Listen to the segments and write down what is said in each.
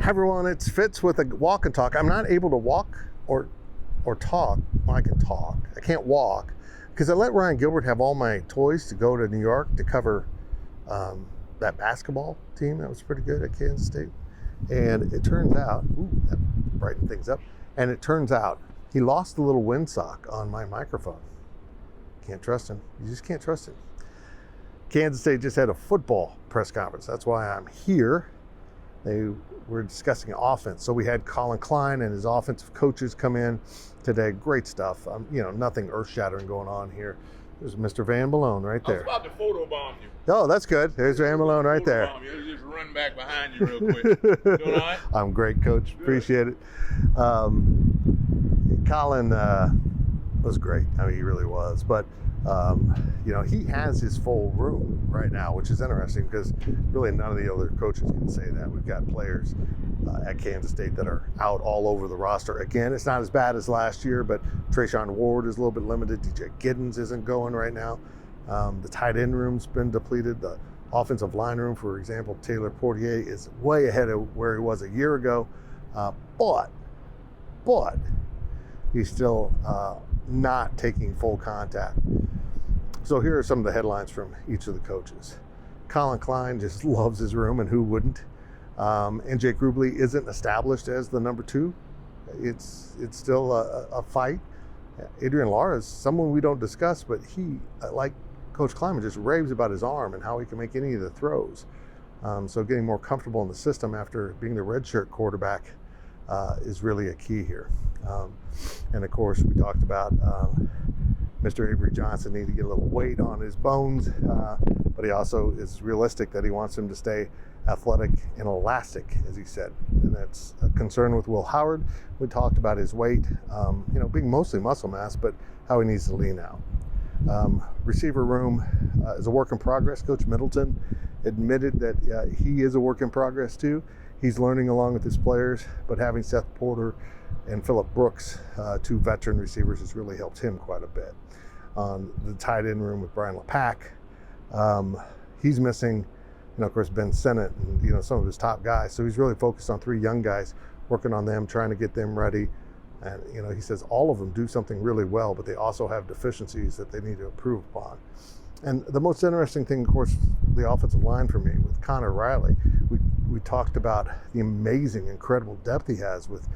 Hi everyone, it's Fitz with a walk and talk. I'm not able to walk or talk. Well, I can talk. I can't walk because I let Ryan Gilbert have all my toys to go to New York to cover that basketball team that was pretty good at Kansas State. And it turns out, that brightened things up. And it turns out he lost a little windsock on my microphone. Can't trust him. You just can't trust him. Kansas State just had a football press conference. That's why I'm here. They were discussing offense. So we had Colin Klein and his offensive coaches come in today. Great stuff. Nothing earth-shattering going on here. There's Mr. Van Malone right there. I was about to photobomb you. Oh, that's good. There's Van Malone right there. You just run back behind you real quick. Doing all right? I'm great, Coach. Good. Appreciate it. Colin was great. I mean, he really was. But he has his full room right now, which is interesting because really none of the other coaches can say that. We've got players at Kansas State that are out all over the roster. Again, it's not as bad as last year, but Trayshawn Ward is a little bit limited. DJ Giddens isn't going right now. The tight end room's been depleted. The offensive line room, for example, Taylor Portier is way ahead of where he was a year ago. But he's still not taking full contact. So here are some of the headlines from each of the coaches. Colin Klein just loves his room, and who wouldn't? And Jake Rubley isn't established as the number 2. It's still a fight. Adrian Lara is someone we don't discuss, but he, like Coach Kleiman, just raves about his arm and how he can make any of the throws. So getting more comfortable in the system after being the redshirt quarterback is really a key here. And of course, we talked about Mr. Avery Johnson needed to get a little weight on his bones, but he also is realistic that he wants him to stay athletic and elastic, as he said. And that's a concern with Will Howard. We talked about his weight, being mostly muscle mass, but how he needs to lean out. Receiver room is a work in progress. Coach Middleton admitted that he is a work in progress too. He's learning along with his players, but having Seth Porter and Phillip Brooks, 2 veteran receivers, has really helped him quite a bit. The tight end room with Brian LePack, he's missing, of course, Ben Sennett and some of his top guys. So he's really focused on 3 young guys, working on them, trying to get them ready. And he says all of them do something really well, but they also have deficiencies that they need to improve upon. And the most interesting thing, of course, the offensive line for me with Connor Riley. We talked about the amazing, incredible depth he has with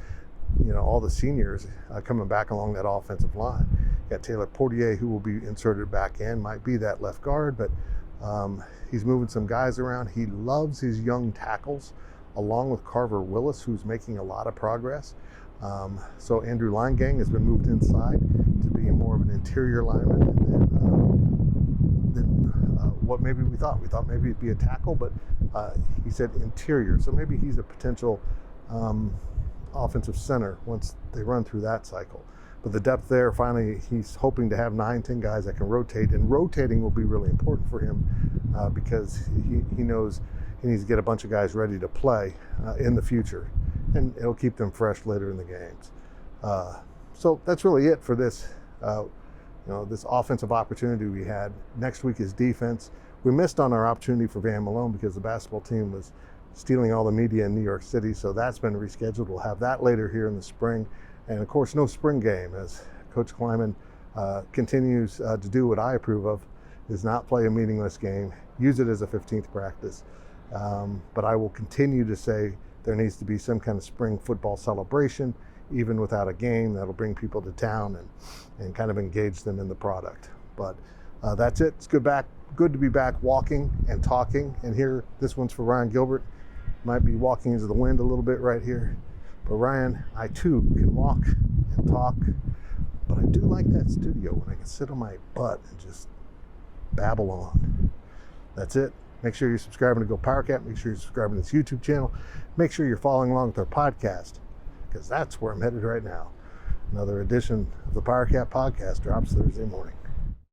all the seniors coming back along that offensive line. You got Taylor Portier, who will be inserted back in, might be that left guard, but he's moving some guys around. He loves his young tackles, along with Carver Willis, who's making a lot of progress. So Andrew Linegang has been moved inside to be more of an interior lineman than what maybe we thought. We thought maybe it'd be a tackle, but he said interior. So maybe he's a potential offensive center once they run through that cycle. But the depth there, finally, he's hoping to have 9-10 guys that can rotate, and rotating will be really important for him because he knows he needs to get a bunch of guys ready to play in the future, and it'll keep them fresh later in the games. So that's really it for this this offensive opportunity we had. Next week is defense. We missed on our opportunity for Van Malone because the basketball team was stealing all the media in New York City, so that's been rescheduled. We'll have that later here in the spring. And of course, no spring game, as Coach Kleiman continues to do what I approve of, is not play a meaningless game, use it as a 15th practice. But I will continue to say there needs to be some kind of spring football celebration, even without a game, that'll bring people to town and kind of engage them in the product. But that's it. It's good to be back walking and talking. And here, this one's for Ryan Gilbert. Might be walking into the wind a little bit right here. But Ryan, I too can walk and talk, but I do like that studio when I can sit on my butt and just babble on. That's it. Make sure you're subscribing to GoPowercat. Make sure you're subscribing to this YouTube channel. Make sure you're following along with our podcast, because that's where I'm headed right now. Another edition of the PowerCat podcast drops Thursday morning.